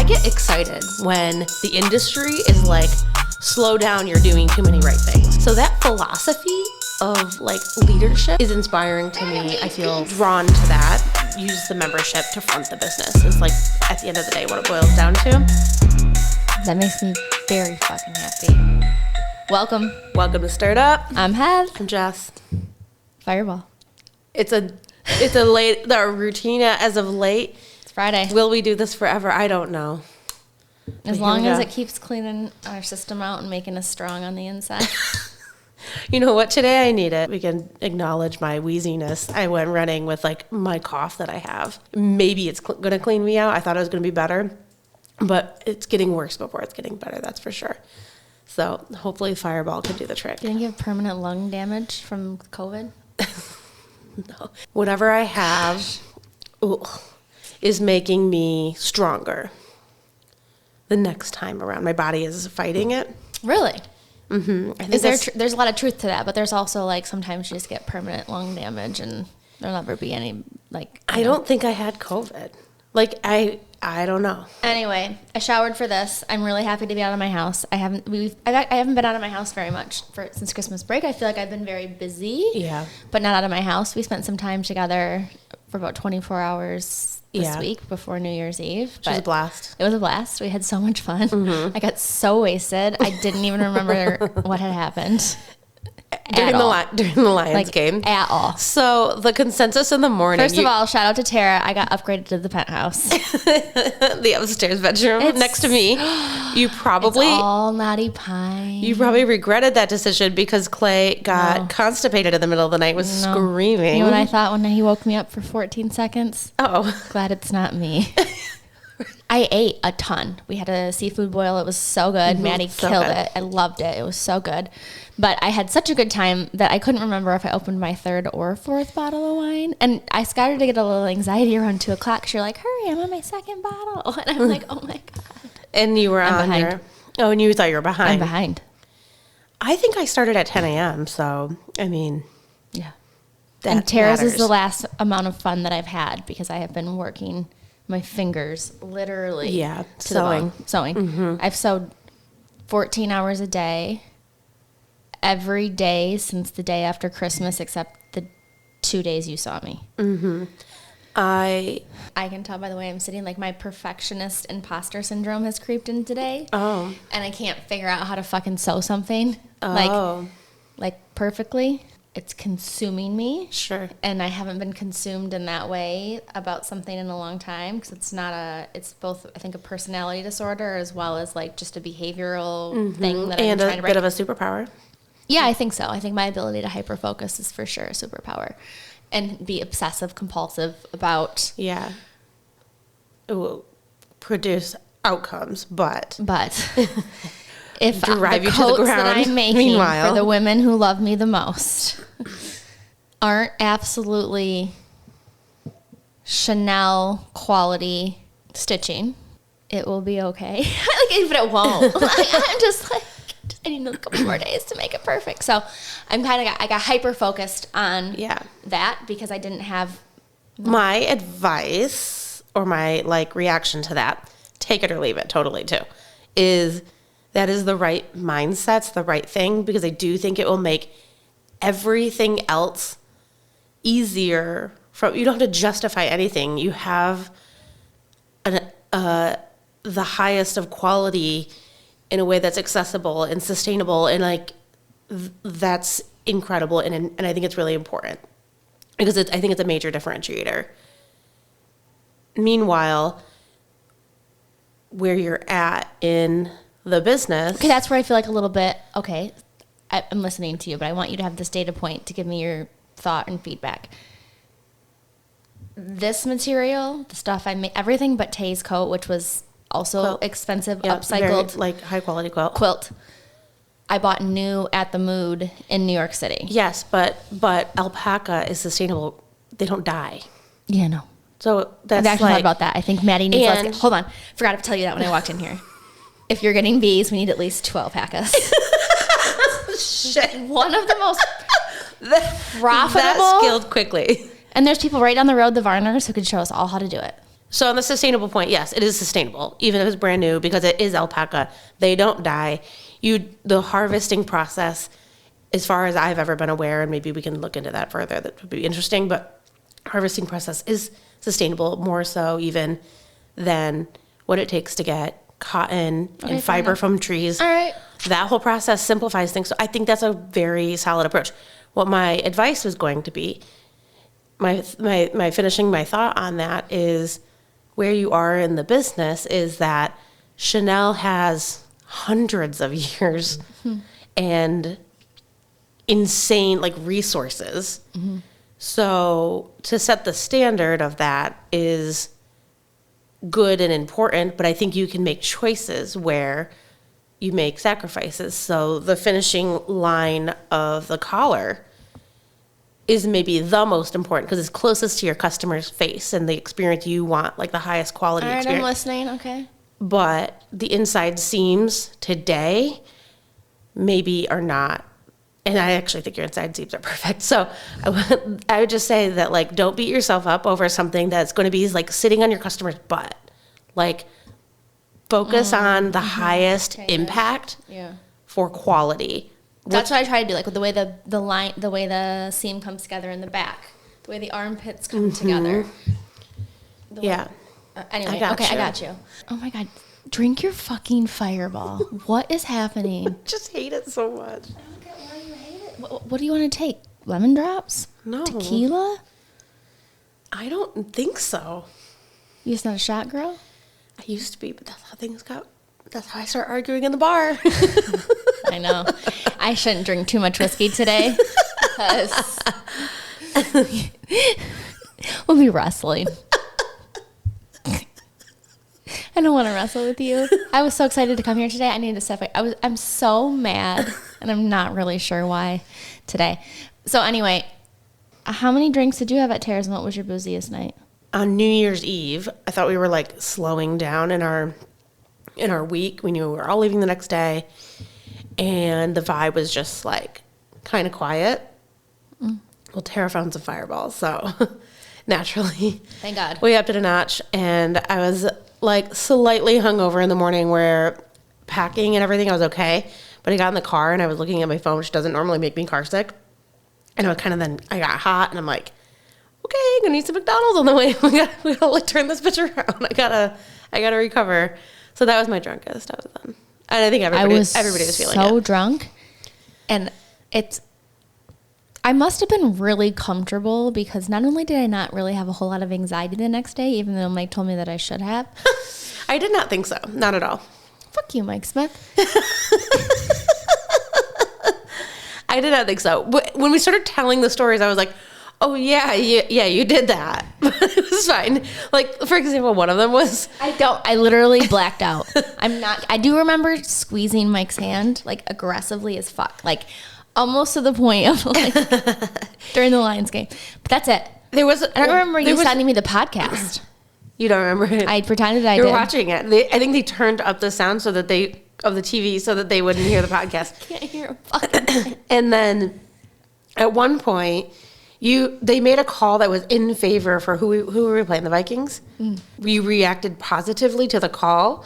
get excited when the industry is like, slow down, you're doing too many right things. So that philosophy of like leadership is inspiring to me. I feel drawn to that. Use the membership to front the business. It's like, at the end of the day, what it boils down to. That makes me very fucking happy. Welcome. Welcome to Stirred Up. I'm Hev. I'm Jess. Fireball. It's a late, the routine as of late. It's Friday. Will we do this forever? I don't know. As long as it keeps cleaning our system out and making us strong on the inside. You know what? Today I need it. We can acknowledge my wheeziness. I went running with like my cough that I have. Maybe it's going to clean me out. I thought it was going to be better, but it's getting worse before it's getting better. That's for sure. So hopefully Fireball can do the trick. Do you think you have permanent lung damage from COVID? No. Whatever I have is making me stronger. The next time around, my body is fighting it. Really? Mm-hmm. I think There's a lot of truth to that, but there's also like sometimes you just get permanent lung damage and there'll never be any like. I don't think I had COVID. Like I don't know. Anyway, I showered for this. I'm really happy to be out of my house. I haven't been out of my house very much since Christmas break. I feel like I've been very busy. Yeah. But not out of my house. We spent some time together for about 24 hours this week before New Year's Eve. Which was a blast. It was a blast. We had so much fun. Mm-hmm. I got so wasted. I didn't even remember what had happened. During the Lions game. At all. So the consensus in the morning. First of all, shout out to Tara. I got upgraded to the penthouse. The upstairs bedroom next to me. You probably. It's all Naughty Pine. You probably regretted that decision because Clay got constipated in the middle of the night, was screaming. You know what I thought when he woke me up for 14 seconds? Oh. Glad it's not me. I ate a ton. We had a seafood boil. It was so good. Mm-hmm. Maddie killed it. I loved it. It was so good. But I had such a good time that I couldn't remember if I opened my third or fourth bottle of wine. And I started to get a little anxiety around 2 o'clock. She's like, hurry, I'm on my second bottle. And I'm like, oh my God. And you were behind. And you thought you were behind. I'm behind. I think I started at 10 a.m. So, I mean. Yeah. That and Tara's matters. is the last amount of fun that I've had because I have been working my fingers literally to sewing. Mm-hmm. I've sewed 14 hours a day every day since the day after Christmas except the 2 days you saw me. Mm-hmm. I can tell by the way I'm sitting, like my perfectionist imposter syndrome has creeped in today. Oh. And I can't figure out how to fucking sew something like perfectly. It's consuming me. Sure. And I haven't been consumed in that way about something in a long time because it's both, I think, a personality disorder as well as like just a behavioral thing that I'm trying to break. And a bit of a superpower. Yeah, I think so. I think my ability to hyper-focus is for sure a superpower. And be obsessive, compulsive about... Yeah. It will produce outcomes, but... If drive the you to coats the ground, that I'm making meanwhile. for the women who love me the most aren't absolutely Chanel quality stitching, it will be okay. But it won't. I'm just like, I need a couple more days to make it perfect. So I got hyper focused on that because I didn't have. My advice or my like reaction to that, take it or leave it, totally too, is that is the right mindset, the right thing, because I do think it will make everything else easier. You don't have to justify anything. You have the highest of quality in a way that's accessible and sustainable, and like that's incredible, and I think it's really important because I think it's a major differentiator. Meanwhile, where you're at in the business. Okay, that's where I feel like a little bit, I'm listening to you, but I want you to have this data point to give me your thought and feedback. This material, the stuff I made, everything but Tay's coat, which was also expensive, upcycled. Very, like high quality quilt. I bought new at the Mood in New York City. Yes, but alpaca is sustainable. They don't die. Yeah, no. So that's I've actually thought about that. I think Maddie needs less. Hold on. Forgot to tell you that when I walked in here. If you're getting bees, we need at least 12 alpacas. Shit. One of the most profitable. That scaled quickly. And there's people right down the road, the Varners, who could show us all how to do it. So on the sustainable point, yes, it is sustainable, even if it's brand new, because it is alpaca. They don't die. The harvesting process, as far as I've ever been aware, and maybe we can look into that further, that would be interesting, but harvesting process is sustainable, more so even than what it takes to get cotton and fiber from trees. All right. That whole process simplifies things. So I think that's a very solid approach. What my advice was going to be, my finishing my thought on that is, where you are in the business is that Chanel has hundreds of years and insane like resources. So to set the standard of that is good and important, but I think you can make choices where you make sacrifices. So the finishing line of the collar is maybe the most important because it's closest to your customer's face and the experience you want, like the highest quality All right, experience. I'm listening. Okay. But the inside seams today maybe are not. And I actually think your inside seams are perfect. So I would just say that, like, don't beat yourself up over something that's going to be like sitting on your customer's butt. Like, focus on the highest impact for quality. That's what I try to do, like with the way the line, the way the seam comes together in the back, the way the armpits come together. Anyway, I got you. Oh my God, drink your fucking Fireball. What is happening? I just hate it so much. I don't get why you hate it. What do you want to take? Lemon drops? No. Tequila? I don't think so. You just not a shot girl? I used to be, but that's how things got. That's how I start arguing in the bar. I know. I shouldn't drink too much whiskey today because we'll be wrestling. I don't want to wrestle with you. I was so excited to come here today. I needed to step away. I'm so mad, and I'm not really sure why today. So anyway, how many drinks did you have at Tara's, and what was your booziest night? On New Year's Eve, I thought we were like slowing down in our week. We knew we were all leaving the next day, and the vibe was just like kind of quiet. Well, Tara found some Fireballs, so naturally, Thank God, we upped it a notch. And I was like slightly hungover in the morning, where packing and everything I was okay, but I got in the car and I was looking at my phone, which doesn't normally make me car sick, and I got hot, and I'm like, okay, I'm gonna need some McDonald's on the way. We gotta like turn this bitch around. I gotta recover. So that was my drunkest. I was done. And I think everybody was feeling so it. drunk. And I must have been really comfortable because not only did I not really have a whole lot of anxiety the next day, even though Mike told me that I should have. I did not think so. Not at all. Fuck you, Mike Smith. I did not think so. When we started telling the stories, I was like, oh, yeah, you did that. It was fine. Like, for example, one of them was... I literally blacked out. I do remember squeezing Mike's hand, like, aggressively as fuck. Like, almost to the point of, like, during the Lions game. But that's it. I don't remember you sending me the podcast. You don't remember it? I pretended I did. You were watching it. I think they turned up the sound of the TV so that they wouldn't hear the podcast. Can't hear a fucking thing. And then, at one point... They made a call that was in favor for who were we playing, the Vikings? You reacted positively to the call.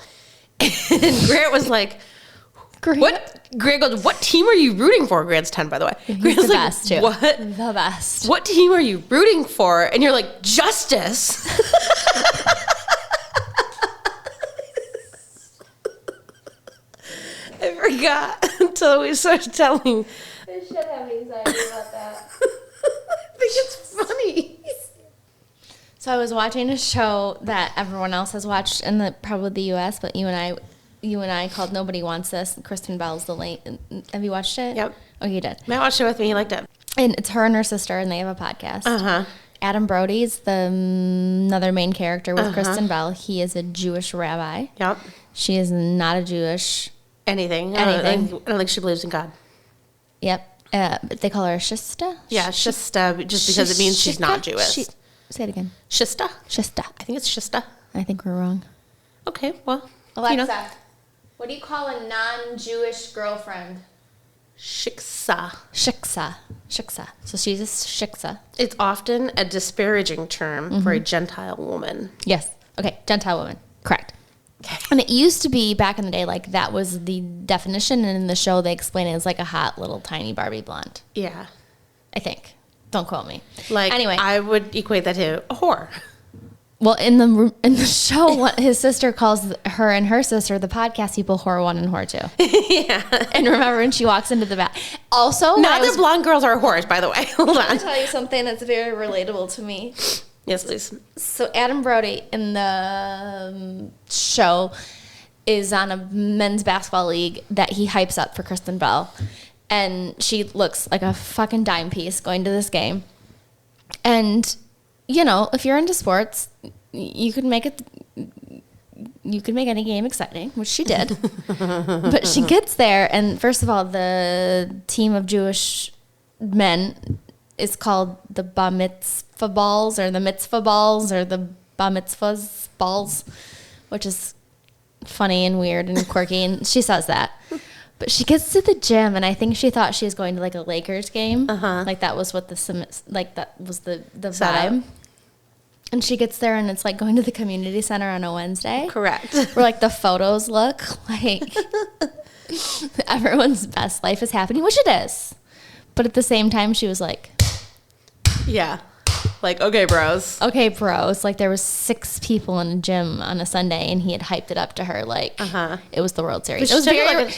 And Grant was like, what? Grant goes, what team are you rooting for? Grant's 10, by the way. He's Grant's the like, best, too. What? The best. What team are you rooting for? And you're like, Justice. I forgot until we started telling. I should have anxiety about that. I think it's funny. So I was watching a show that everyone else has watched in probably the U.S., but you and I called Nobody Wants This. Kristen Bell's the late. Have you watched it? Yep. Oh, you did. Matt watched it with me. He liked it. And it's her and her sister, and they have a podcast. Uh-huh. Adam Brody's another main character with Kristen Bell. He is a Jewish rabbi. Yep. She is not a Jewish. Anything. I don't think she believes in God. Yep. But they call her Shista? Yeah, Shista, just because it means she's not Jewish. Say it again. Shista? Shista. I think it's Shista. I think we're wrong. Okay, well. Alexa, what do you call a non-Jewish girlfriend? Shiksa. Shiksa. So she's a shiksa. It's often a disparaging term for a Gentile woman. Yes. Okay, Gentile woman. Correct. And it used to be back in the day, like that was the definition. And in the show, they explain it as like a hot little tiny Barbie blonde. Yeah. I think. Don't quote me. Like, anyway, I would equate that to a whore. Well, in the show, what his sister calls her and her sister, the podcast people, whore 1 and whore 2. Yeah. And remember when she walks into the bath. Also, now the blonde girls are whores, by the way. Hold on. I'll tell you something that's very relatable to me. Yes, please. So Adam Brody in the show is on a men's basketball league that he hypes up for Kristen Bell. And she looks like a fucking dime piece going to this game. And, you know, if you're into sports, you could make any game exciting, which she did. But she gets there, and first of all, the team of Jewish men is called the Bar Mitzvah Balls, or the Mitzvah Balls, or the Bar Mitzvahs Balls, which is funny and weird and quirky, and she says that. But she gets to the gym, and I think she thought she was going to like a Lakers game. Like that was what that was the vibe. And she gets there, and it's like going to the community center on a Wednesday. Correct. Where like the photos look like everyone's best life is happening, which it is. But at the same time, she was like, yeah. Like, okay, bros. Okay, bros. Like there was 6 people in a gym on a Sunday, and he had hyped it up to her like it was the World Series. It was very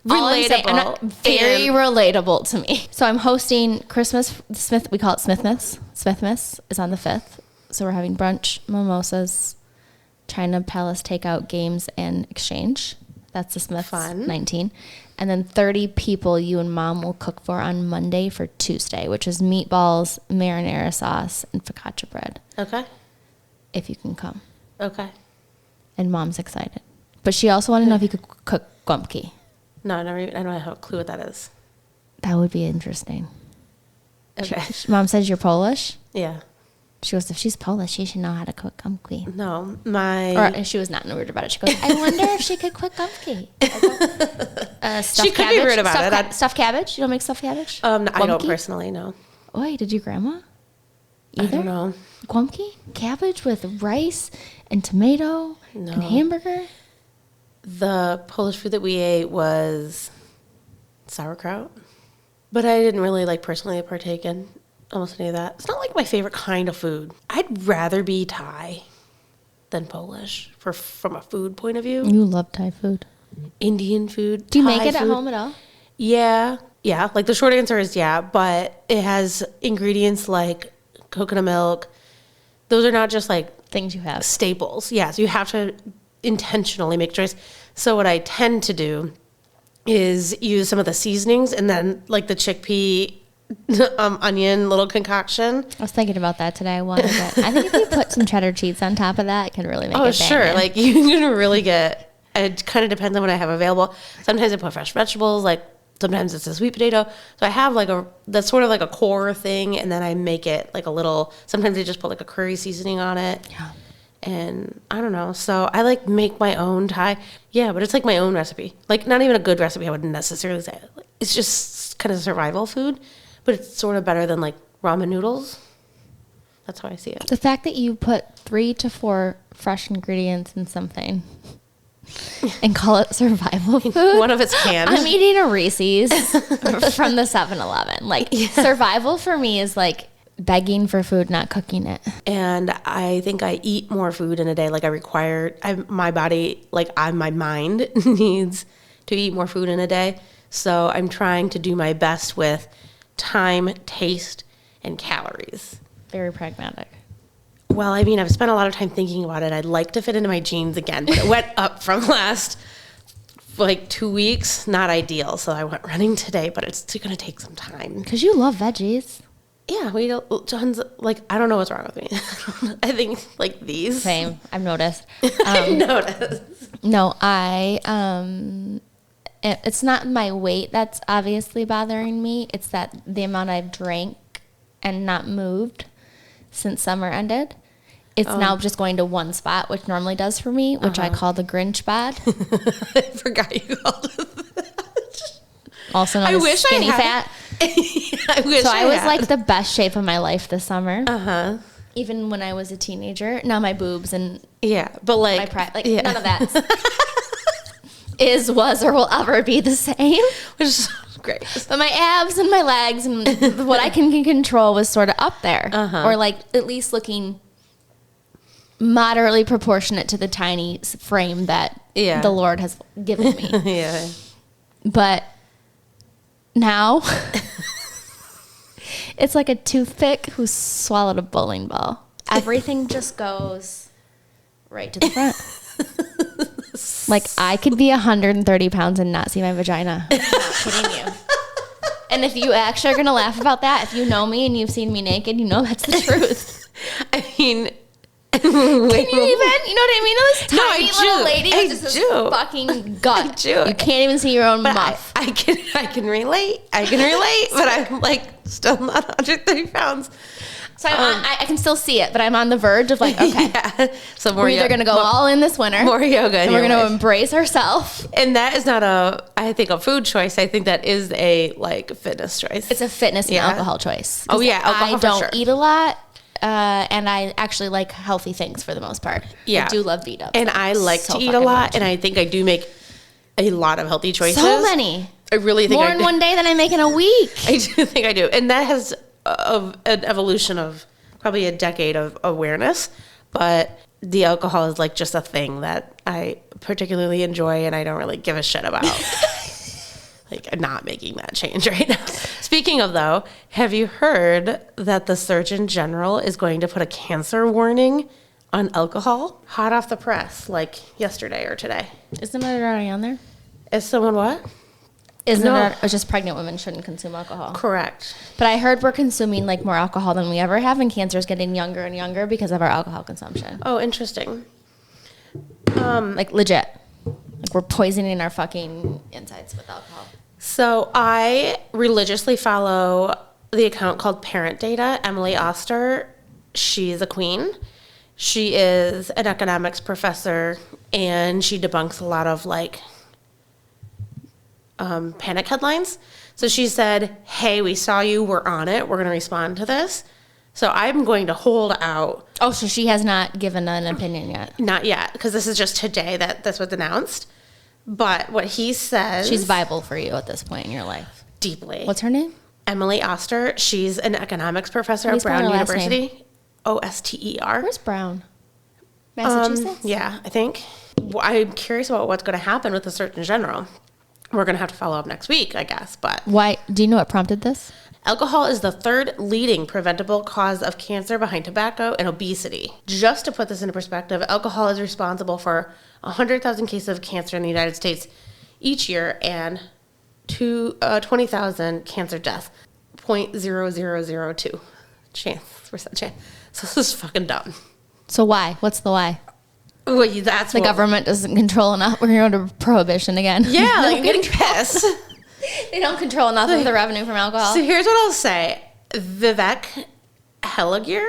relatable. Very relatable to me. So I'm hosting Christmas Smith. We call it Smithmas. Smithmas is on the 5th. So we're having brunch, mimosas, China Palace takeout, games, and exchange. That's the Smiths. Fun. 19. And then 30 people you and Mom will cook for on Monday for Tuesday, which is meatballs, marinara sauce, and focaccia bread. Okay. If you can come. Okay. And Mom's excited. But she also wanted to know if you could cook gumpki. No, I don't have a clue what that is. That would be interesting. Okay. Mom says you're Polish? Yeah. She goes, if she's Polish, she should know how to cook gumpki. No, Or she was not weird about it. She goes, I wonder if she could cook gumpki. She could be rude about it. Stuffed cabbage? You don't make stuffed cabbage? I don't personally, no. Oi, did your grandma? Either? I don't know. Gumpki? Cabbage with rice and tomato and hamburger? The Polish food that we ate was sauerkraut. But I didn't really personally partake in almost any of that. It's not like my favorite kind of food. I'd rather be Thai than Polish from a food point of view. You love Thai food. Indian food. Do you make it at home at all? Yeah. Yeah. Like the short answer is yeah, but it has ingredients like coconut milk. Those are not just like things you have. Staples. Yeah. So you have to intentionally make choice. So what I tend to do is use some of the seasonings and then like the chickpea onion little concoction. I was thinking about that today. I wanted it. I think if you put some cheddar cheese on top of that, it can really make it. Oh, sure. Like you can really get. It kind of depends on what I have available. Sometimes I put fresh vegetables. Like sometimes it's a sweet potato. So I have that's sort of like a core thing, and then I make it like a little. Sometimes I just put like a curry seasoning on it. Yeah. And I don't know. So I make my own Thai. Yeah, but it's like my own recipe. Like not even a good recipe. I wouldn't necessarily say. It's just kind of survival food. But it's sort of better than like ramen noodles. That's how I see it. The fact that you put 3 to 4 fresh ingredients in something and call it survival food. One of it's canned. I'm eating a Reese's from the 7-Eleven. Survival for me is like begging for food, not cooking it. And I think I eat more food in a day. Like my body, my mind needs to eat more food in a day. So I'm trying to do my best with time, taste, and calories. Very pragmatic. Well, I mean, I've spent a lot of time thinking about it. I'd like to fit into my jeans again, but it went up from last 2 weeks. Not ideal. So I went running today, but it's going to take some time. Because you love veggies. Yeah, we don't. John's I don't know what's wrong with me. I think these. Same. I've noticed. I've noticed. No, it's not my weight that's obviously bothering me. It's that the amount I've drank and not moved since summer ended. It's now just going to one spot, which normally does for me, which I call the Grinch bod. I forgot you called it that. Also known as skinny fat. I wish I was the best shape of my life this summer. even when I was a teenager. Now my boobs and but like my pride, like none of that was, or will ever be the same. Which is great. But my abs and my legs and what I can control was sort of up there, or like at least looking moderately proportionate to the tiny frame that the Lord has given me. But now it's like a toothpick who swallowed a bowling ball. Everything just goes right to the front. Like I could be 130 pounds and not see my vagina. I'm not kidding you. And if you actually are going to laugh about that, if you know me and you've seen me naked, you know that's the truth. I mean... Can you even? You know what I mean? This tiny little lady with just this fucking gut. I do. You can't even see your own muff. I can relate. But I'm like still not 130 pounds. So I can still see it, but I'm on the verge of like, okay. So we're either going to go all in this winter. More yoga. And we're going to embrace ourselves. And that is not I think a food choice. I think that is a like fitness choice. It's a fitness and alcohol choice. Oh yeah. Alcohol I don't eat a lot. And I actually like healthy things for the most part. I do love beat-ups. And I like to eat a lot, and I think I do make a lot of healthy choices. So many. I really think more in one day than I make in a week. I do think I do. And that has an evolution of probably a decade of awareness. But the alcohol is like just a thing that I particularly enjoy, and I don't really give a shit about. Like, I'm not making that change right now. Speaking of, though, have you heard that the Surgeon General is going to put a cancer warning on alcohol? Hot off the press, like yesterday or today. Isn't it already on there? Is someone what? Isn't it just pregnant women shouldn't consume alcohol? Correct. But I heard we're consuming like more alcohol than we ever have, and cancer is getting younger and younger because of our alcohol consumption. Oh, interesting. Like legit. Like we're poisoning our fucking insides with alcohol. So I religiously follow the account called Parent Data. Emily Oster, she's a queen. She is an economics professor, and she debunks a lot of like panic headlines. So she said, hey, we saw you, we're on it, we're going to respond to this. So I'm going to hold out. Oh, so she has not given an opinion yet? Not yet, because this is just today that this was announced. But what he says... She's viable for you at this point in your life. Deeply. What's her name? Emily Oster. She's an economics professor at Brown University. Oster. Where's Brown? Massachusetts? Yeah, I think. Well, I'm curious about what's going to happen with the Surgeon General. We're going to have to follow up next week, I guess. But why? Do you know what prompted this? Alcohol is the third leading preventable cause of cancer behind tobacco and obesity. Just to put this into perspective, alcohol is responsible for 100,000 cases of cancer in the United States each year and 20,000 cancer deaths. 0.0002 chance. So this is fucking dumb. So why? What's the why? Well, that's the government doesn't control enough. We're going to prohibition again. Yeah, like I'm getting pissed. They don't control enough of the revenue from alcohol. So here's what I'll say. Vivek Helliger,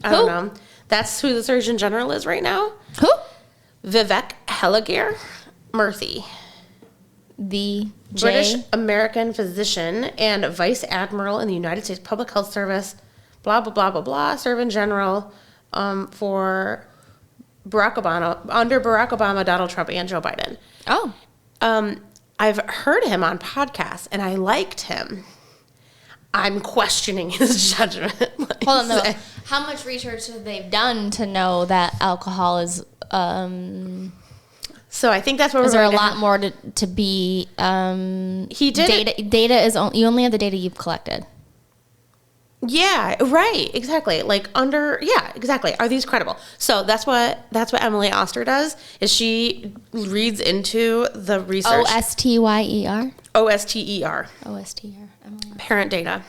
I don't know. That's who the Surgeon General is right now. Who? Vivek Helliger Murthy. The British American physician and Vice Admiral in the United States Public Health Service, blah, blah, blah, blah, blah, Surgeon General for Barack Obama, under Barack Obama, Donald Trump, and Joe Biden. Oh. I've heard him on podcasts, and I liked him. I'm questioning his judgment. Hold on, though. How much research have they done to know that alcohol is... So I think that's what we're going to... Is there a lot more to be... he did... Data is... You only have the data you've collected. Yeah, right. Exactly. Yeah, exactly. Are these credible? So that's what Emily Oster does, is she reads into the research. Ostyer? Oster. Oster. Parent Data.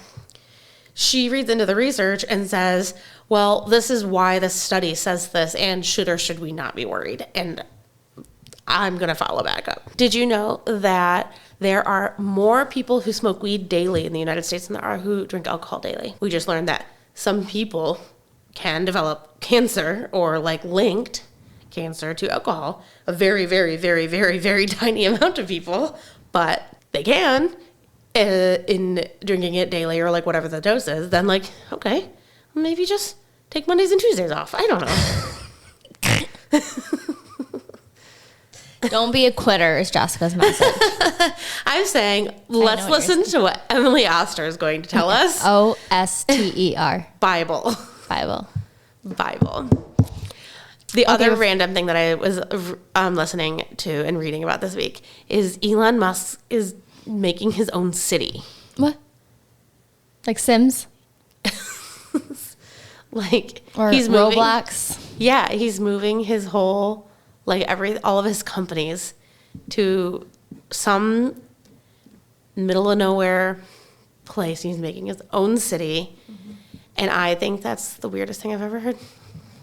She reads into the research and says, well, this is why this study says this, and should or should we not be worried? And I'm going to follow back up. Did you know that there are more people who smoke weed daily in the United States than there are who drink alcohol daily? We just learned that some people can develop cancer or linked cancer to alcohol. A very, very, very, very, very tiny amount of people, but they can in drinking it daily or whatever the dose is. Then okay, maybe just Take Mondays and Tuesdays off. I don't know. Don't be a quitter is Jessica's message. I'm saying, let's listen to what Emily Oster is going to tell us. Oster. Bible. The other random thing that I was listening to and reading about this week is Elon Musk is making his own city. What? Like Sims? Like, or he's moving, Roblox? Yeah, he's moving his whole, like, all of his companies to some middle of nowhere place. He's making his own city. Mm-hmm. And I think that's the weirdest thing I've ever heard.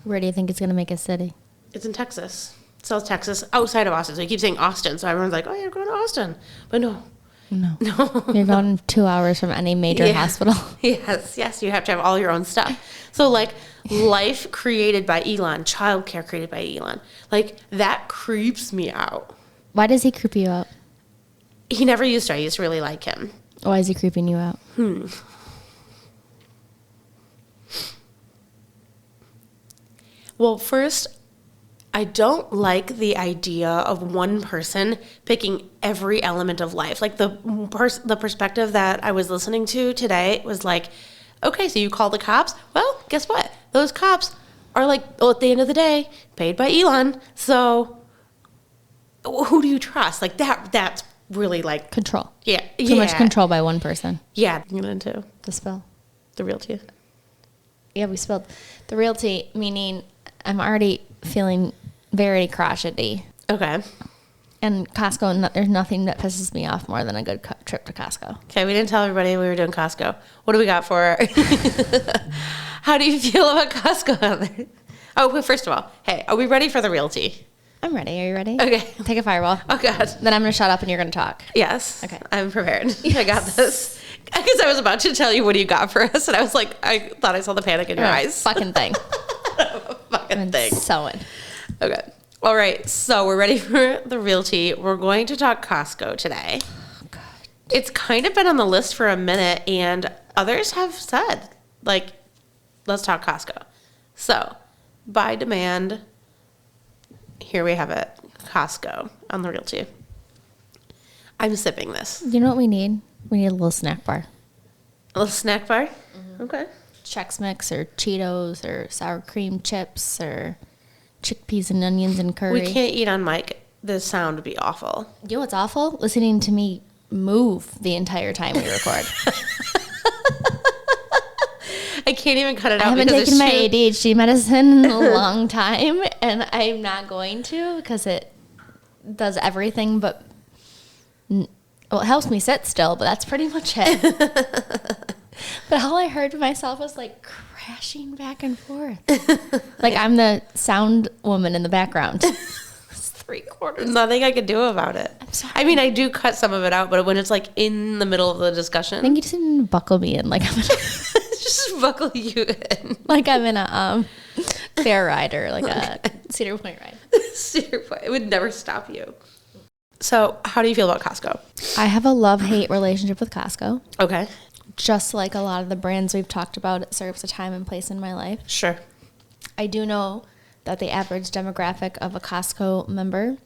Where do you think it's going to make a city? It's in Texas. South Texas, outside of Austin. So you keep saying Austin. So everyone's like, oh, you're going to Austin. But no. You're going 2 hours from any major hospital. Yes. You have to have all your own stuff. So, like, life created by Elon, childcare created by Elon, like, that creeps me out. Why does he creep you out? He never used to. I used to really like him. Why is he creeping you out? Well, first, I don't like the idea of one person picking every element of life. Like, the perspective that I was listening to today was like, okay, so you call the cops? Well, guess what? Those cops are, like, at the end of the day, paid by Elon. So who do you trust? Like, that's really, like... Control. Yeah. Too much control by one person. Yeah. Get into the spill. The real tea. Yeah, we spilled. The real tea, meaning I'm already feeling very crotchety. Okay. And Costco, there's nothing that pisses me off more than a good trip to Costco. Okay, we didn't tell everybody we were doing Costco. What do we got for How do you feel about Costco? Oh, well, first of all, hey, are we ready for the real tea? I'm ready. Are you ready? Okay. Take a fireball. Oh, God. Then I'm going to shut up and you're going to talk. Yes. Okay. I'm prepared. Yes. I got this. Because I was about to tell you what do you got for us, and I was like, I thought I saw the panic in your eyes. Fucking thing. Fucking thing. Sewing. Okay. All right. So we're ready for the real tea. We're going to talk Costco today. Oh, God. It's kind of been on the list for a minute, and others have said, like, let's talk Costco. So, by demand, here we have it. Costco on the real tea. I'm sipping this. You know what we need? We need a little snack bar. A little snack bar? Mm-hmm. Okay. Chex Mix or Cheetos or sour cream chips or chickpeas and onions and curry. We can't eat on mic. The sound would be awful. You know what's awful? Listening to me move the entire time we record. I can't even cut it out. I haven't taken my ADHD medicine in a long time, and I'm not going to because it does everything but... Well, it helps me sit still, but that's pretty much it. But all I heard myself was like crashing back and forth. Like I'm the sound woman in the background. It's 3/4. Nothing I could do about it. I'm sorry. I mean, I do cut some of it out, but when it's like in the middle of the discussion. I think you just didn't buckle me in. Like I'm in just buckle you in. Like I'm in a fair ride or like a Cedar Point ride. Cedar Point. It would never stop you. So, how do you feel about Costco? I have a love-hate relationship with Costco. Okay. Just like a lot of the brands we've talked about, it serves a time and place in my life. Sure. I do know that the average demographic of a Costco member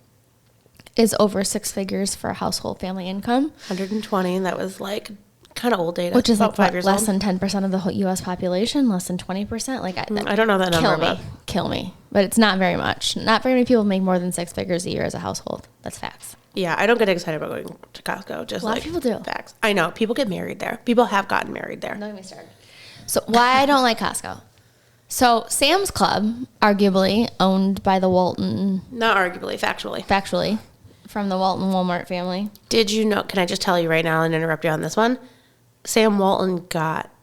is over 6 figures for a household family income. 120, that was like kind of old data. Which is about like 5 years less old. than 10% of the whole U.S. population, less than 20%. Like I don't know that number. Kill me. But it's not very much. Not very many people make more than 6 figures a year as a household. That's facts. Yeah, I don't get excited about going to Costco. Just a lot like of people do. Facts. I know. People get married there. People have gotten married there. Don't get me started. So why I don't like Costco. So Sam's Club, arguably owned by the Walton. Not arguably, factually. Factually. From the Walton Walmart family. Did you know, can I just tell you right now and interrupt you on this one? Sam Walton got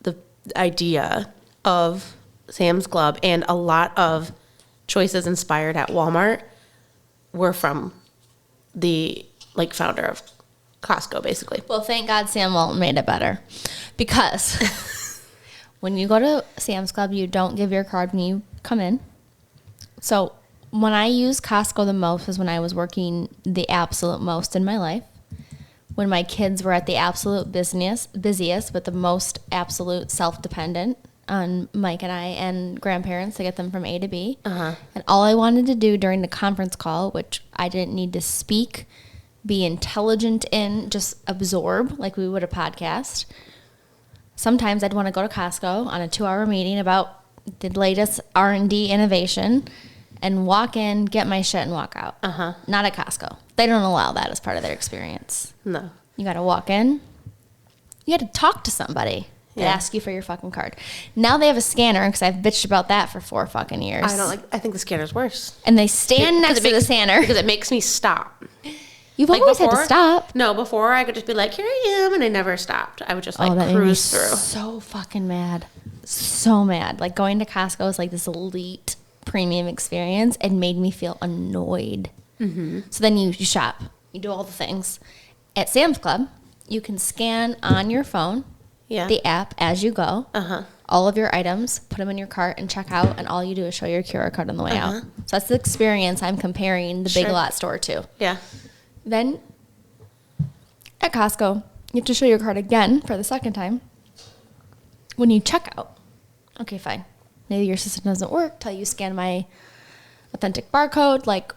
the idea of Sam's Club, and a lot of choices inspired at Walmart were from the founder of Costco, basically. Well, thank God Sam Walton made it better, because when you go to Sam's Club, you don't give your card when you come in. So when I use Costco the most is when I was working the absolute most in my life, when my kids were at the absolute busiest, but the most absolute self-dependent on Mike and I and grandparents to get them from A to B. And all I wanted to do during the conference call, which I didn't need to speak, be intelligent in, just absorb like we would a podcast. Sometimes I'd want to go to Costco on a 2-hour meeting about the latest R&D innovation and walk in, get my shit, and walk out. Not at Costco. They don't allow that as part of their experience. No. You got to walk in. You got to talk to somebody. They ask you for your fucking card. Now they have a scanner because I've bitched about that for 4 fucking years. I think the scanner's worse. And they stand next to the scanner. Because it makes me stop. You've always had to stop. No, before I could just be like, here I am, and I never stopped. I would just like cruise through. So fucking mad. So mad. Like going to Costco is like this elite premium experience and made me feel annoyed. So then you shop. You do all the things. At Sam's Club, you can scan on your phone the app as you go. All of your items, put them in your cart and check out, and all you do is show your QR code on the way out. So that's the experience I'm comparing the Big Lot store to. Yeah. Then at Costco, you have to show your card again for the second time when you check out. Okay, fine. Maybe your system doesn't work till you scan my authentic barcode. Like,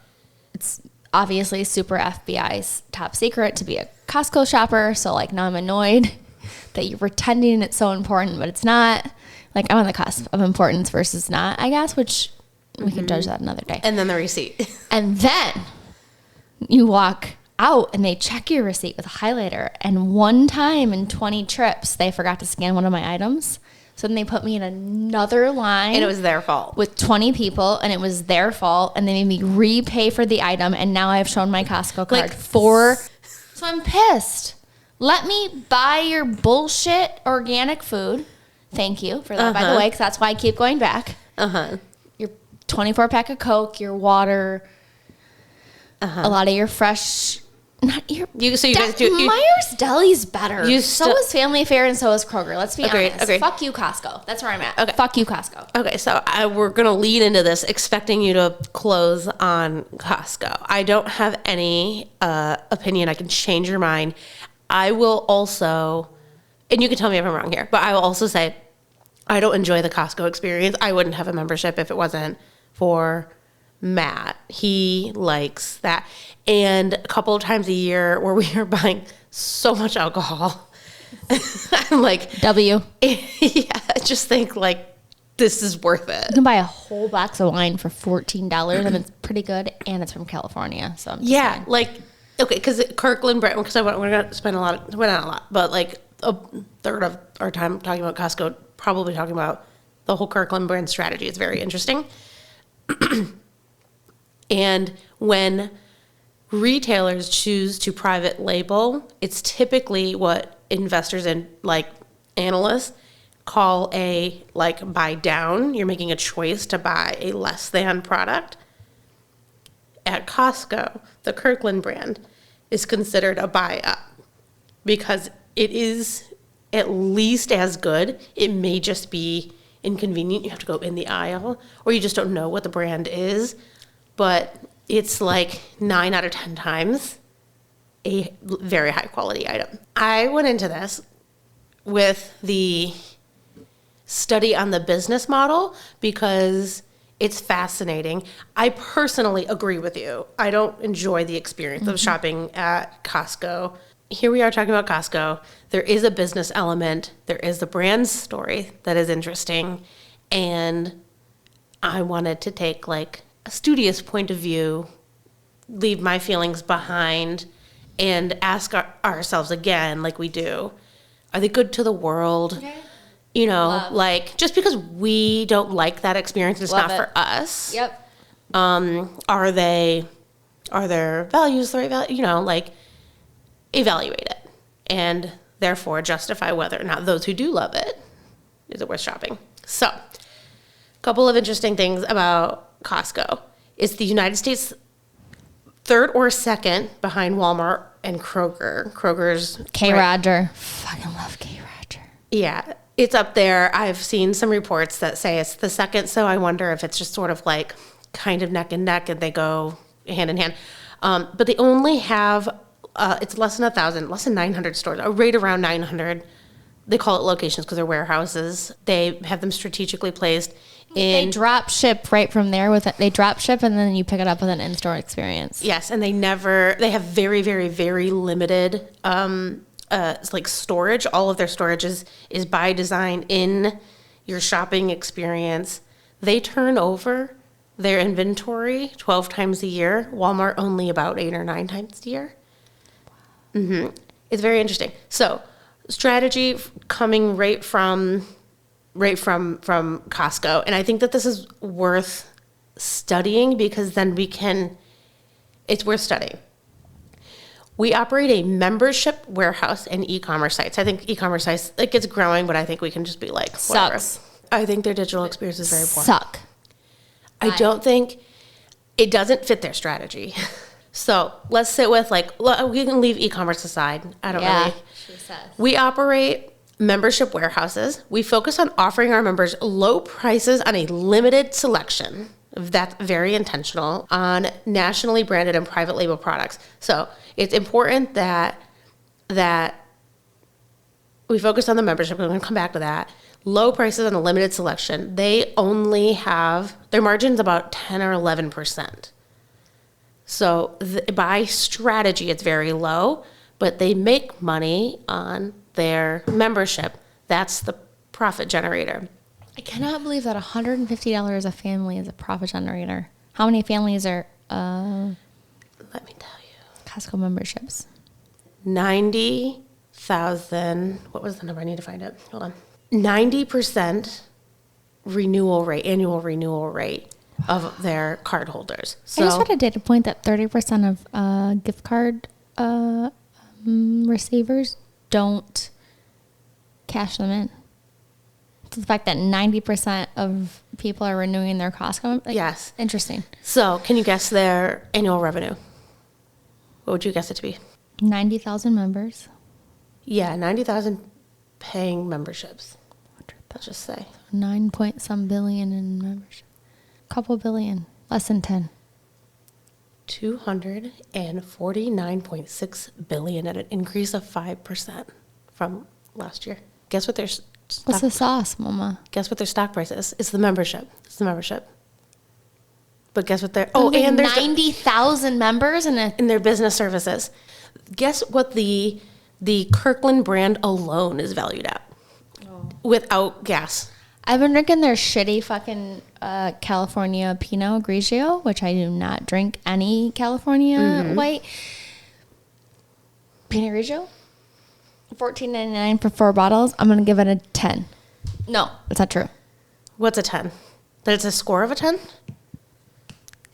it's obviously super FBI's top secret to be a Costco shopper. So, like, now I'm annoyed that you're pretending it's so important, but it's not. Like, I'm on the cusp of importance versus not, I guess, which we can judge that another day. And then the receipt. And then you walk out and they check your receipt with a highlighter. And one time in 20 trips, they forgot to scan one of my items. So then they put me in another line. And it was their fault. With 20 people, and it was their fault. And they made me repay for the item. And now I've shown my Costco card So I'm pissed. Let me buy your bullshit organic food. Thank you for that, by the way, because that's why I keep going back. Your 24-pack of Coke, your water, a lot of your fresh... Not your... Myers Deli's better. So is Family Fare and so is Kroger. Let's be honest. Agreed. Fuck you, Costco. That's where I'm at. Okay. Fuck you, Costco. Okay, so we're going to lead into this expecting you to close on Costco. I don't have any opinion. I can change your mind. I will also... And you can tell me if I'm wrong here, but I will also say I don't enjoy the Costco experience. I wouldn't have a membership if it wasn't for Matt. He likes that. And a couple of times a year where we are buying so much alcohol, I'm like... W. Yeah, I just think like this is worth it. You can buy a whole box of wine for $14 and it's pretty good and it's from California. So I'm just saying. Like... Okay, because Kirkland, because we're going to spend not a lot, but like a third of our time talking about Costco, probably talking about the whole Kirkland brand strategy. It's very interesting. And when retailers choose to private label, it's typically what investors and like analysts call a like buy down. You're making a choice to buy a less than product. At Costco, the Kirkland brand is considered a buy up because it is at least as good. It may just be inconvenient. You have to go in the aisle or you just don't know what the brand is, but it's like 9 out of 10 times a very high quality item. I went into this with the study on the business model because it's fascinating. I personally agree with you. I don't enjoy the experience of shopping at Costco. Here we are talking about Costco. There is a business element. There is the brand story that is interesting. And I wanted to take like a studious point of view, leave my feelings behind, and ask ourselves again, like we do, are they good to the world? Okay. You know, like just because we don't like that experience, it's not for us. Yep. Are their values the right value? You know, like evaluate it and therefore justify whether or not those who do love it, is it worth shopping? So, a couple of interesting things about Costco. It's the United States third or second behind Walmart and Kroger. Kroger's Roger. Fucking love K. Roger. Yeah. It's up there. I've seen some reports that say it's the second, so I wonder if it's just sort of like kind of neck and neck and they go hand in hand. But they only have, it's less than 1,000, less than 900 stores, right around 900 they call it locations because they're warehouses. They have them strategically placed in. They drop ship right from there with it. They drop ship and then you pick it up with an in-store experience. Yes, and they have very, very, very limited like storage. All of their storage is by design in your shopping experience. They turn over their inventory 12 times a year. Walmart only about 8 or 9 times a year. Mm-hmm. It's very interesting. So strategy coming right from Costco. And I think that this is worth studying because then it's worth studying. We operate a membership warehouse and e-commerce sites. I think e-commerce sites, it gets growing, but I think we can just be like, whatever. Sucks. I think their digital experience is very poor. Suck. I don't think it doesn't fit their strategy. So let's sit with we can leave e-commerce aside. I don't really. She says. We operate membership warehouses. We focus on offering our members low prices on a limited selection. That's very intentional on nationally branded and private label products. So it's important that we focus on the membership. We're going to come back to that. Low prices on a limited selection. They only have their margins about 10 or 11%. So by strategy, it's very low, but they make money on their membership. That's the profit generator. I cannot believe that $150 a family is a profit generator. How many families are Let me tell you. Costco memberships? 90,000. What was the number? I need to find it. Hold on. 90% annual renewal rate of their card holders. So I just read a data point that 30% of gift card receivers don't cash them in. So the fact that 90% of people are renewing their Costco. Yes. Interesting. So can you guess their annual revenue? What would you guess it to be? 90,000 members. Yeah, 90,000 paying memberships. Let's just say 9 point some billion in membership. Couple billion. Less than 10. 249.6 billion at an increase of 5% from last year. Guess what their What's the sauce, Mama? Guess what their stock price is? It's the membership. But guess what their and there's 90,000 members in their business services. Guess what the Kirkland brand alone is valued at without gas. I've been drinking their shitty fucking California Pinot Grigio, which I do not drink any California white. Pinot Grigio? $14.99 for 4 bottles. I'm going to give it a 10. No, that's not true. What's a 10? That it's a score of a 10?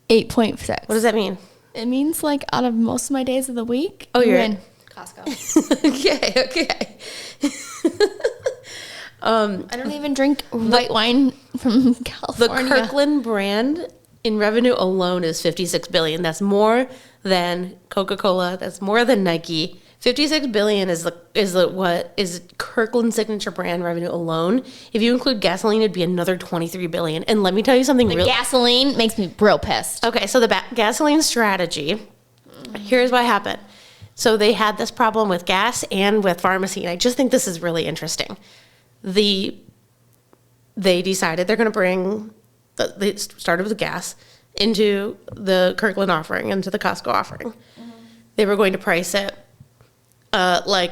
8.6. What does that mean? It means like out of most of my days of the week, you're in Costco. Okay. I don't even drink white wine from California. The Kirkland brand in revenue alone is $56 billion. That's more than Coca-Cola. That's more than Nike. $56 billion is what is Kirkland Signature brand revenue alone. If you include gasoline, it'd be another $23 billion. And let me tell you something. Gasoline makes me real pissed. Okay, so the gasoline strategy. Here's what happened. So they had this problem with gas and with pharmacy, and I just think this is really interesting. They decided they're going to bring. They started with gas into the Kirkland offering, into the Costco offering. Mm-hmm. They were going to price it. I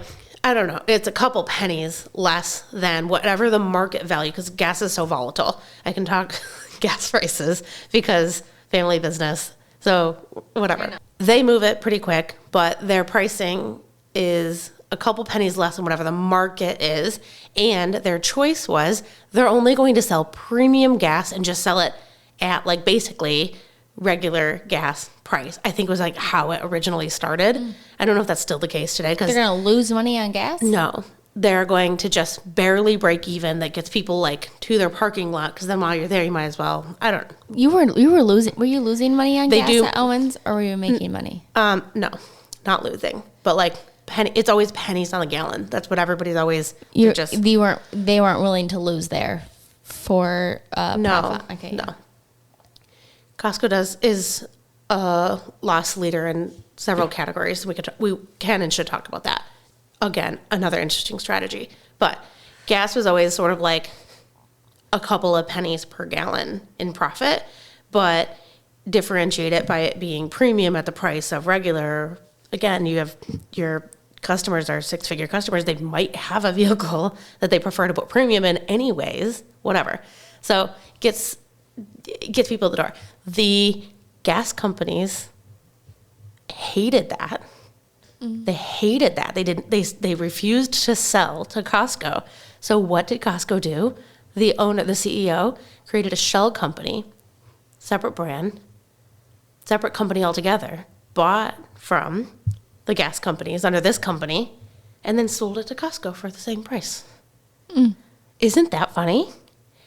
don't know, it's a couple pennies less than whatever the market value, because gas is so volatile. I can talk gas prices because family business, so whatever. They move it pretty quick, but their pricing is a couple pennies less than whatever the market is, and their choice was they're only going to sell premium gas and just sell it at basically regular gas price. I think was how it originally started. I don't know if that's still the case today. Because they're going to lose money on gas? No. They're going to just barely break even. That gets people to their parking lot, because then while you're there, you might as well. I don't know. You were losing. Were you losing money on gas at Owens, or were you making money? No, not losing. But it's always pennies on the gallon. That's what everybody's always. They weren't willing to lose there for profit. Okay. No. Costco is a loss leader in several categories. We can and should talk about that. Again, another interesting strategy. But gas was always sort of like a couple of pennies per gallon in profit, but differentiate it by it being premium at the price of regular. Again, you have your customers are six-figure customers. They might have a vehicle that they prefer to put premium in anyways, whatever. So it gets people at the door. The gas companies hated that. They hated that. They refused to sell to Costco. So what did Costco do? The owner, the CEO, created a shell company, separate brand, separate company altogether, bought from the gas companies under this company, and then sold it to Costco for the same price. Isn't that funny?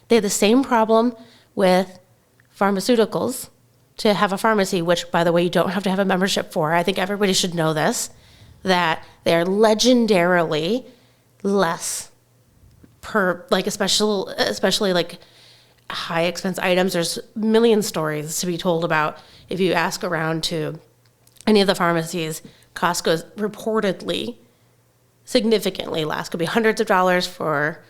They had the same problem with pharmaceuticals to have a pharmacy, which, by the way, you don't have to have a membership for. I think everybody should know this, that they're legendarily less per, like, especially like high expense items. There's a million stories to be told about. If you ask around to any of the pharmacies, Costco's reportedly significantly less. Could be hundreds of dollars for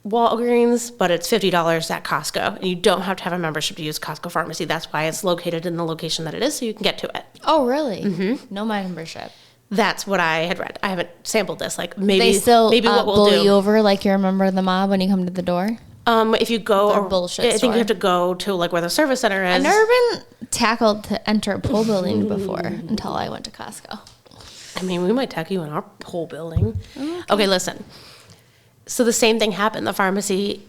Walgreens, but it's $50 at Costco. And you don't have to have a membership to use Costco Pharmacy. That's why it's located in the location that it is, so you can get to it. Oh, really? No membership. That's what I had read. I haven't sampled this. Like maybe They still maybe what we'll bully do. you over like you're a member of the mob when you come to the door? If you go, Their bullshit I think store. you have to go to like where the service center is. I've never been tackled to enter a pole building before until I went to Costco. I mean, we might tackle you in our whole building. Okay, listen. So the same thing happened. The pharmacy,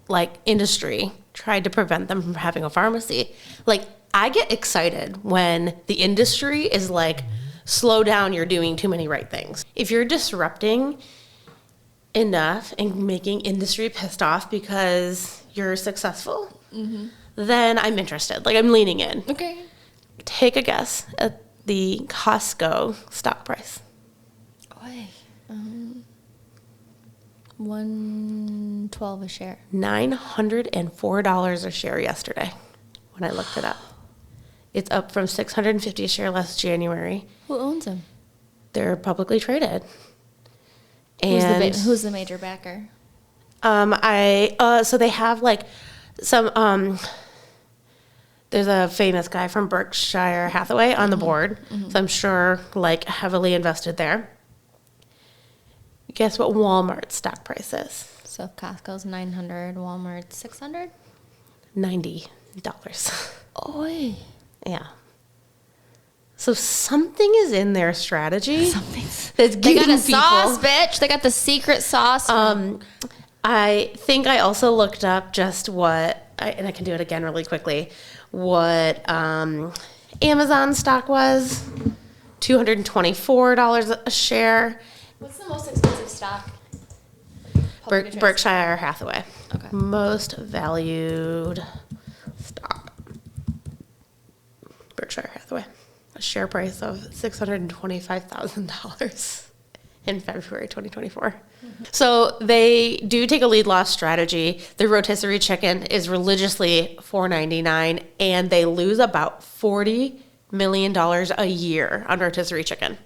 like, industry tried to prevent them from having a pharmacy. Like, I get excited when the industry is like, slow down, you're doing too many right things. If you're disrupting enough and making industry pissed off because you're successful, then I'm interested. Like, I'm leaning in. Okay. Take a guess at the Costco stock price. Oy. $112 a share. $904 a share yesterday when I looked it up. It's up from $650 a share last January. Who owns them? They're publicly traded. And Who's the major backer? so they have like some there's a famous guy from Berkshire Hathaway on the board. So I'm sure like heavily invested there. Guess what Walmart's stock price is? So if Costco's 900, Walmart's 600? $90. Oy. Yeah. So something is in their strategy. Something's. That's They got getting a sauce, bitch. They got the secret sauce. I think I also looked up just and I can do it again really quickly, what Amazon stock was, $224 a share. What's the most expensive stock? Berkshire Hathaway. Okay. Most valued stock. Berkshire Hathaway. A share price of $625,000 in February 2024. So they do take a lead loss strategy. The rotisserie chicken is religiously $4.99, and they lose about $40 million a year on rotisserie chicken.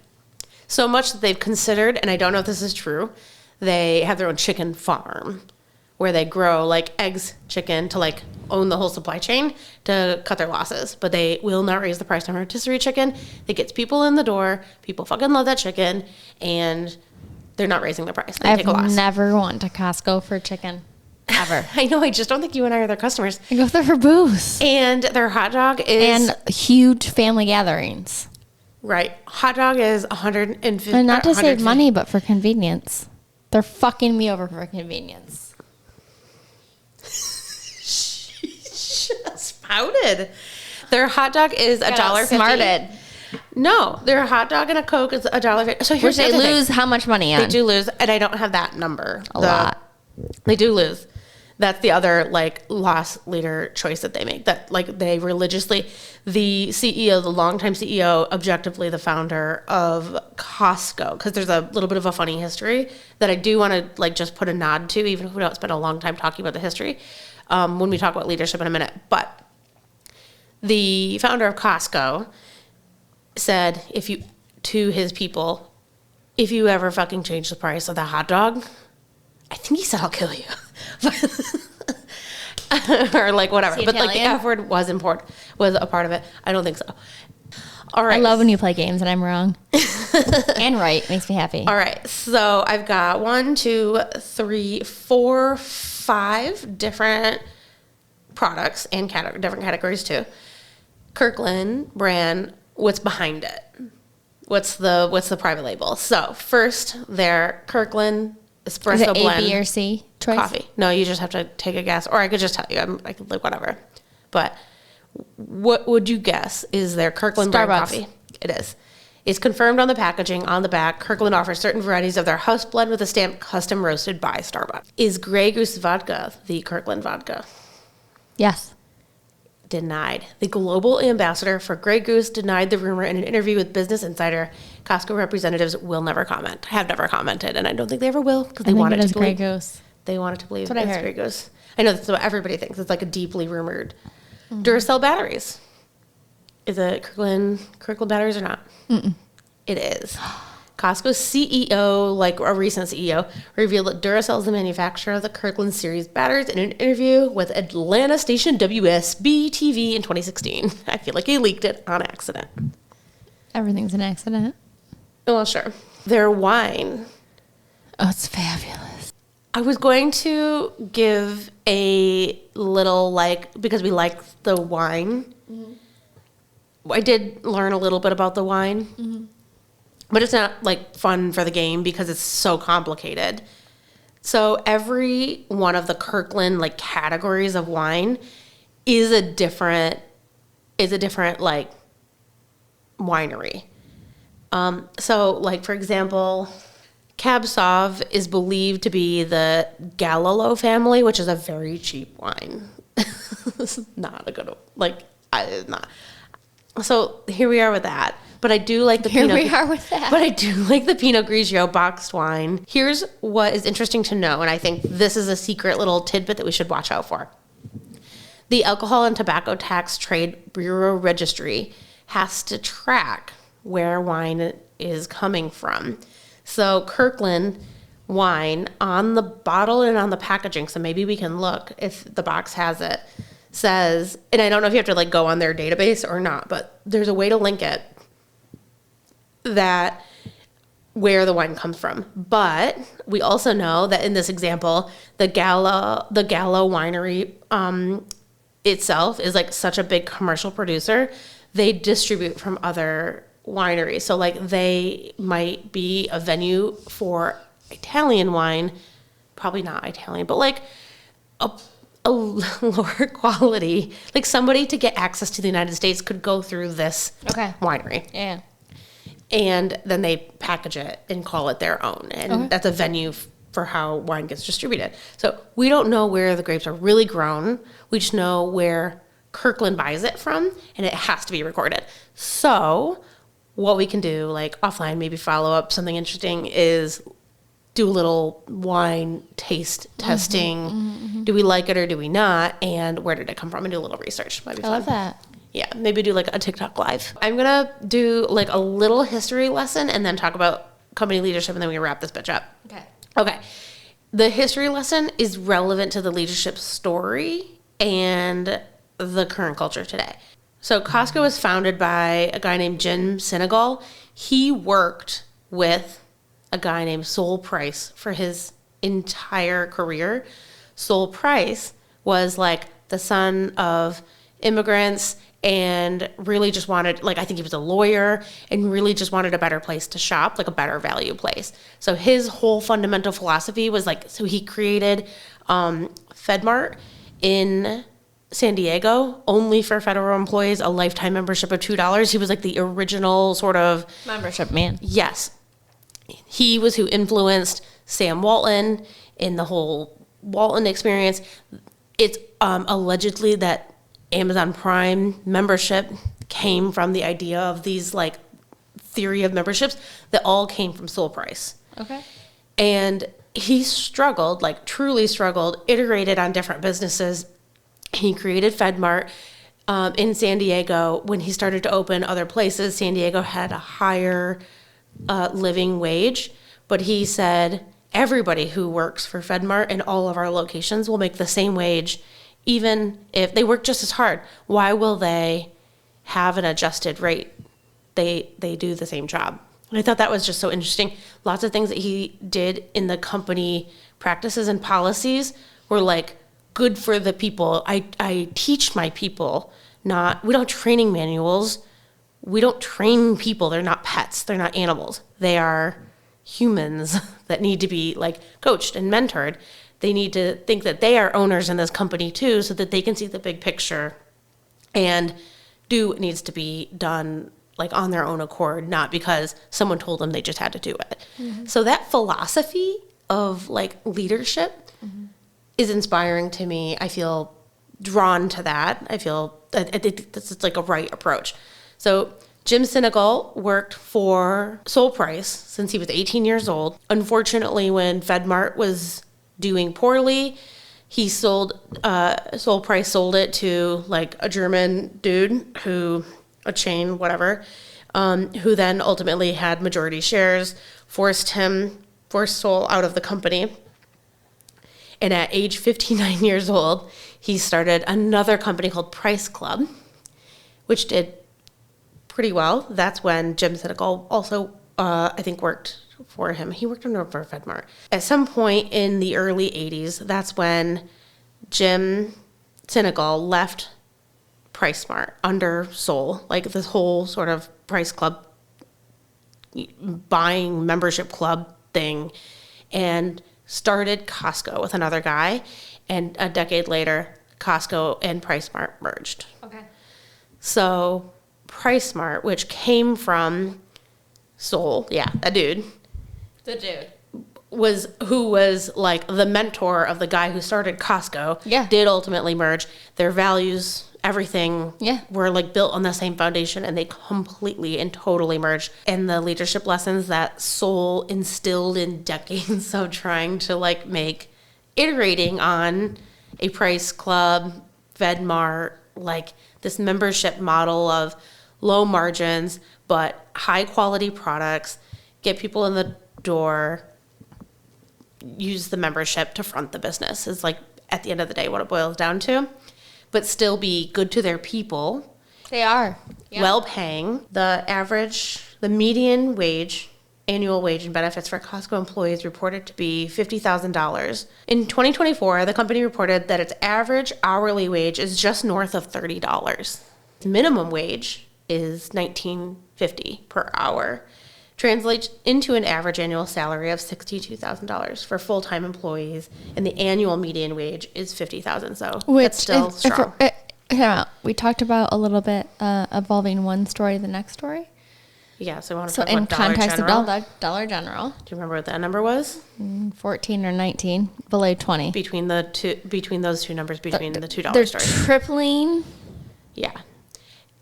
So much that they've considered, and I don't know if this is true, they have their own chicken farm where they grow like eggs, chicken to like own the whole supply chain to cut their losses. But they will not raise the price on rotisserie chicken. It gets people in the door. People fucking love that chicken, and they're not raising the price. They take a I've loss. never went to Costco for chicken. Ever. I know. I just don't think you and I are their customers. I go there for booze. And their hot dog is And huge family gatherings. right. Hot dog is 150. And not to save 150. money, but for convenience. They're fucking me over for convenience. Spouted. Their hot dog is $1.50. Smarted. No, their hot dog and a Coke is $1.50. So Which here's they the other thing. lose how much money on? They do lose, and I don't have that number. A lot. They do lose. That's the other like loss leader choice that they make. That like they religiously, the CEO, the longtime CEO, objectively the founder of Costco, because there's a little bit of a funny history that I do want to like just put a nod to, even if we don't spend a long time talking about the history when we talk about leadership in a minute. But the founder of Costco said, to his people, if you ever fucking change the price of the hot dog, I think he said, I'll kill you. Or like whatever. But like the F word was important, was a part of it. I don't think so. All right. I love when you play games and I'm wrong. And right. Makes me happy. All right. So I've got 1, 2, 3, 4, 5 different products and different categories too. Kirkland brand, what's behind it? What's the private label? So first, their Kirkland espresso Is it blend. A, B, or C choice? Coffee. No, you just have to take a guess, or I could just tell you. I could like whatever. But what would you guess is their Kirkland brand coffee? It is. It's confirmed on the packaging on the back. Kirkland offers certain varieties of their house blend with a stamp custom roasted by Starbucks. Is Grey Goose vodka the Kirkland vodka? Yes. Denied. The global ambassador for Grey Goose denied the rumor in an interview with Business Insider. Costco representatives will never comment. Have never commented, and I don't think they ever will because they want it to believe. Grey Goose. They want it to believe That's what I it's heard. Grey Goose. I know that's what everybody thinks. It's like a deeply rumored. Duracell batteries. Is it Kirkland batteries or not? Mm-mm. It is. Costco's CEO, like a recent CEO, revealed that Duracell is the manufacturer of the Kirkland series batteries in an interview with Atlanta station WSB TV in 2016. I feel like he leaked it on accident. Everything's an accident. Well, sure. Their wine. Oh, it's fabulous. I was going to give a little, like, because we like the wine. Mm-hmm. I did learn a little bit about the wine. Mm-hmm. But it's not, like, fun for the game because it's so complicated. So every one of the Kirkland, like, categories of wine is a different, like, winery. So, like, for example, Cab Sauv is believed to be the Galileo family, which is a very cheap wine. This is not a good, like, not. So here we are with that. But I do like the But I do like the Pinot Grigio boxed wine. Here's what is interesting to know, and I think this is a secret little tidbit that we should watch out for. The Alcohol and Tobacco Tax Trade Bureau Registry has to track where wine is coming from. So Kirkland wine on the bottle and on the packaging, so maybe we can look if the box has it, says, and I don't know if you have to like go on their database or not, but there's a way to link it that where the wine comes from. But we also know that in this example, the Gallo winery itself is like such a big commercial producer. They distribute from other wineries. So like they might be a venue for Italian wine, probably not Italian, but like a lower quality, like somebody to get access to the United States could go through this winery. Yeah. And then they package it and call it their own. And that's a venue for how wine gets distributed. So we don't know where the grapes are really grown. We just know where Kirkland buys it from, and it has to be recorded. So what we can do, like offline, maybe follow up something interesting, is do a little wine taste testing. Mm-hmm. Do we like it or do we not? And where did it come from? And do a little research. Might be fun. I love that. Yeah, maybe do like a TikTok live. I'm going to do like a little history lesson and then talk about company leadership, and then we can wrap this bitch up. Okay. The history lesson is relevant to the leadership story and the current culture today. So Costco was founded by a guy named Jim Sinegal. He worked with a guy named Sol Price for his entire career. Sol Price was like the son of immigrants and really just wanted, like, I think he was a lawyer and really just wanted a better place to shop, like a better value place. So his whole fundamental philosophy was like, so he created FedMart in San Diego only for federal employees, a lifetime membership of $2. He was like the original sort of membership man. Yes. He was who influenced Sam Walton in the whole Walton experience. It's allegedly that Amazon Prime membership came from the idea of these like theory of memberships that all came from Sol Price. Okay. And he struggled, like truly struggled, iterated on different businesses. He created FedMart in San Diego. When he started to open other places, San Diego had a higher living wage. But he said, everybody who works for FedMart in all of our locations will make the same wage, even if they work just as hard. Why will they have an adjusted rate? They do the same job. And I thought that was just so interesting. Lots of things that he did in the company practices and policies were like good for the people. I teach my people, we don't training manuals. We don't train people. They're not pets. They're not animals. They are humans that need to be like coached and mentored. They need to think that they are owners in this company too, so that they can see the big picture and do what needs to be done like on their own accord, not because someone told them they just had to do it. Mm-hmm. So that philosophy of like leadership is inspiring to me. I feel drawn to that. I think this is like a right approach. So Jim Sinegal worked for Sole Price since he was 18 years old. Unfortunately, when FedMart was doing poorly, he Sole Price sold it to like a German dude a chain, whatever, who then ultimately had majority shares, forced Sole out of the company. And at age 59 years old, he started another company called Price Club, which did pretty well. That's when Jim Sinegal also, I think, worked for him. He worked for FedMart. At some point in the early 80s, that's when Jim Sinegal left PriceSmart under Sole, like this whole sort of Price Club buying membership club thing, and started Costco with another guy. And a decade later, Costco and PriceSmart merged. Okay. So PriceSmart, which came from Sole, that dude. The dude. Who was like the mentor of the guy who started Costco. Yeah. Did ultimately merge. Their values, everything were like built on the same foundation, and they completely and totally merged. And the leadership lessons that Sole instilled in decades of trying to like iterating on a Price Club, FedMart, like this membership model of low margins, but high quality products, get people in the door, use the membership to front the business is like at the end of the day what it boils down to, but still be good to their people. They are. Yeah. Well paying. The median wage, annual wage and benefits for Costco employees reported to be $50,000. In 2024, the company reported that its average hourly wage is just north of $30. Minimum wage is $19.50 per hour. Translates into an average annual salary of $62,000 for full-time employees, and the annual median wage is $50,000. So it's still strong. We talked about a little bit evolving one story to the next story. Yeah, so I want to talk about Dollar General. So in context of Dollar General. Do you remember what that number was? 14 or 19, below 20. Between those two numbers, the $2 they're stores. Tripling. Yeah.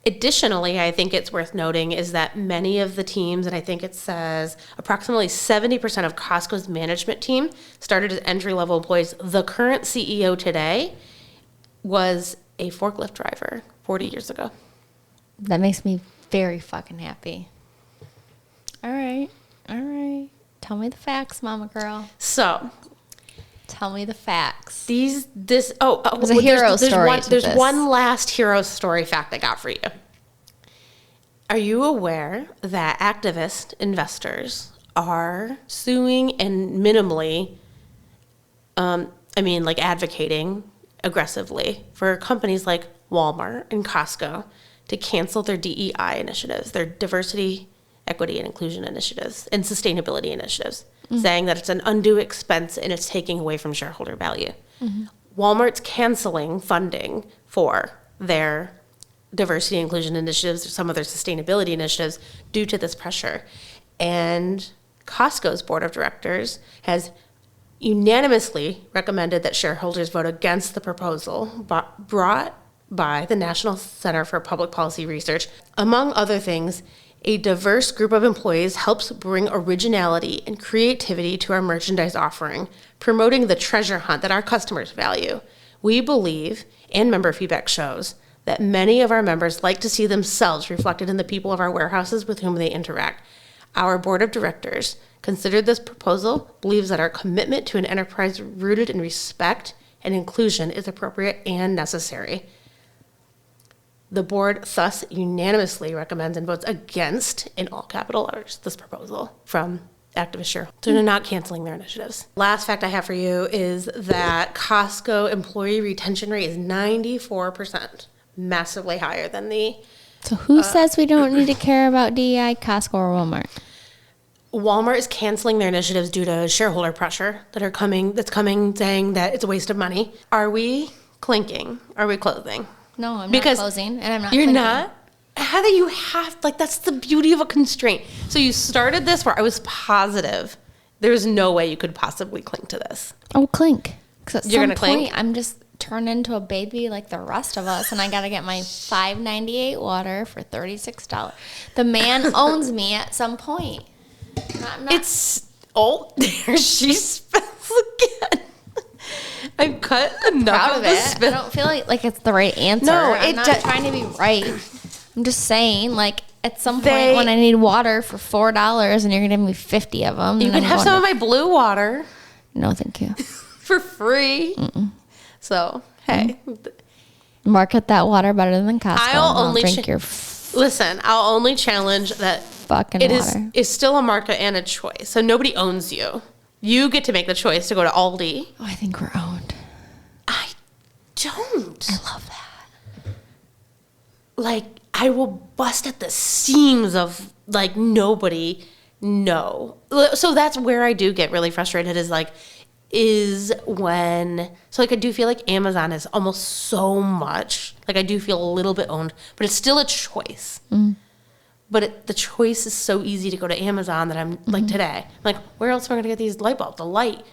Additionally, I think it's worth noting is that many of the teams, and I think it says approximately 70% of Costco's management team started as entry-level employees. The current CEO today was a forklift driver 40 years ago. That makes me very fucking happy. All right. Tell me the facts, mama girl. So, tell me the facts. There's a hero story. There's one last hero story fact I got for you. Are you aware that activist investors are suing and minimally, advocating aggressively for companies like Walmart and Costco to cancel their DEI initiatives, their diversity, equity, and inclusion initiatives, and sustainability initiatives, saying that it's an undue expense and it's taking away from shareholder value. Mm-hmm. Walmart's canceling funding for their diversity and inclusion initiatives or some of their sustainability initiatives due to this pressure. And Costco's board of directors has unanimously recommended that shareholders vote against the proposal brought by the National Center for Public Policy Research. Among other things, a diverse group of employees helps bring originality and creativity to our merchandise offering, promoting the treasure hunt that our customers value. We believe, and member feedback shows, that many of our members like to see themselves reflected in the people of our warehouses with whom they interact. Our board of directors considered this proposal, believes that our commitment to an enterprise rooted in respect and inclusion is appropriate and necessary. The board thus unanimously recommends and votes against, in all capital letters, this proposal from activist share. So they're not canceling their initiatives. Last fact I have for you is that Costco employee retention rate is 94%, massively higher than the... So who says we don't need to care about DEI, Costco or Walmart? Walmart is canceling their initiatives due to shareholder pressure that's coming saying that it's a waste of money. Are we clinking? Are we closing? No, I'm not closing, and I'm not You're clinking. not? How do you have, that's the beauty of a constraint. So you started this where I was positive there's no way you could possibly cling to this. Oh, clink. Because at You're some gonna point, clink? I'm just turned into a baby like the rest of us, and I got to get my $5.98 water for $36. The man owns me at some point. I'm not. There she spells again. I've cut enough proud of of the it. spell. I don't feel like it's the right answer. No, I'm not trying to be right. I'm just saying, at some point when I need water for $4 and you're gonna give me 50 of them, You can have some of my blue water No, thank you. for free. Mm-mm. So hey, Market that water better than Costco. I'll only drink your listen. I'll only challenge that fucking it water. is still a market and a choice. So nobody owns you. You get to make the choice to go to Aldi. Oh, I think we're owned. I don't. I love that. I will bust at the seams of nobody. No. So that's where I do get really frustrated is when I do feel like Amazon is almost so much. I do feel a little bit owned, but it's still a choice. Mm. But the choice is so easy to go to Amazon that I'm today. Where else am I going to get these light bulbs? The light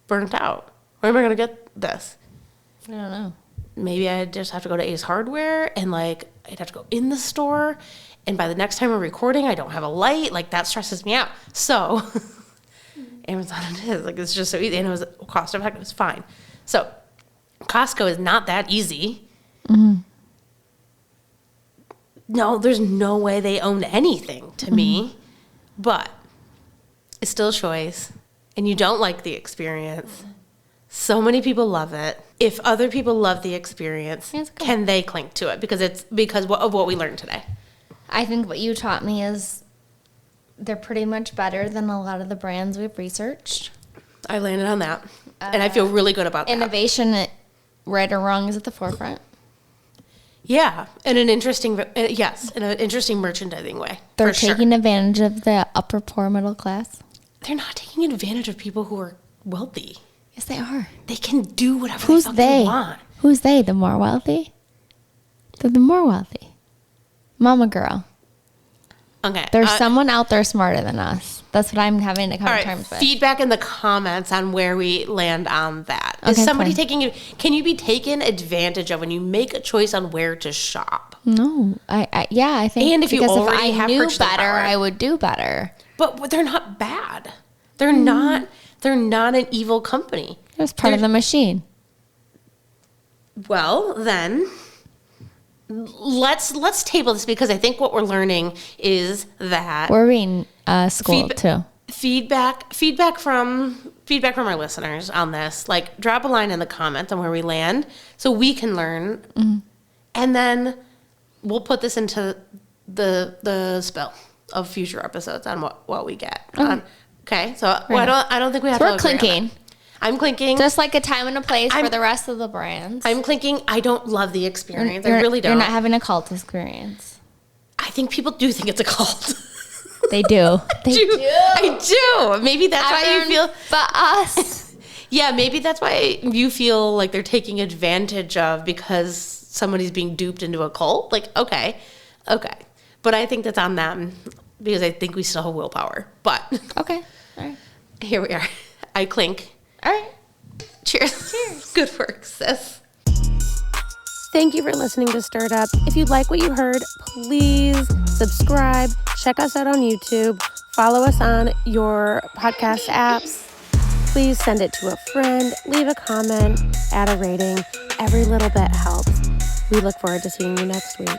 burnt out. Where am I going to get this? I don't know. Maybe I just have to go to Ace Hardware and I'd have to go in the store. And by the next time we're recording, I don't have a light. That stresses me out. So Amazon it is. It's just so easy. And it was cost effective. It was fine. So Costco is not that easy. Mm-hmm. No, there's no way they own anything to me, but it's still a choice, and you don't like the experience. So many people love it. If other people love the experience, can they cling to it? Because of what we learned today. I think what you taught me is they're pretty much better than a lot of the brands we've researched. I landed on that, and I feel really good about that. Innovation, right or wrong, is at the forefront. Yeah, in an interesting merchandising way. They're taking advantage of the upper poor middle class. They're not taking advantage of people who are wealthy. Yes, they are. They can do whatever they want. Who's they? The more wealthy? They're the more wealthy. Mama girl. Okay. There's someone out there smarter than us. That's what I'm having to come to terms with. Feedback in the comments on where we land on that. Okay, Is somebody can you be taken advantage of when you make a choice on where to shop? No. I think. And if you already have knew purchasing better, power. I would do better. But they're not bad. They're not an evil company. It's part of the machine. Well, then let's table this, because I think what we're learning is that We're being schooled too. Feedback from our listeners on this. Drop a line in the comments on where we land so we can learn, and then we'll put this into the spill of future episodes on what we get. Okay, so I don't think we have to. We're clinking. I'm clinking. Just like a time and a place for the rest of the brands. I'm clinking. I don't love the experience. I really don't. You're not having a cult experience. I think people do think it's a cult. They do. I do. Maybe that's why you feel. But us. Yeah, maybe that's why you feel like they're taking advantage of, because somebody's being duped into a cult. Okay. But I think that's on them, because I think we still have willpower. But Okay. All right. Here we are. I clink. All right. Cheers. Good work, sis. Thank you for listening to Stirred Up. If you like what you heard, please subscribe. Check us out on YouTube. Follow us on your podcast apps. Please send it to a friend. Leave a comment. Add a rating. Every little bit helps. We look forward to seeing you next week.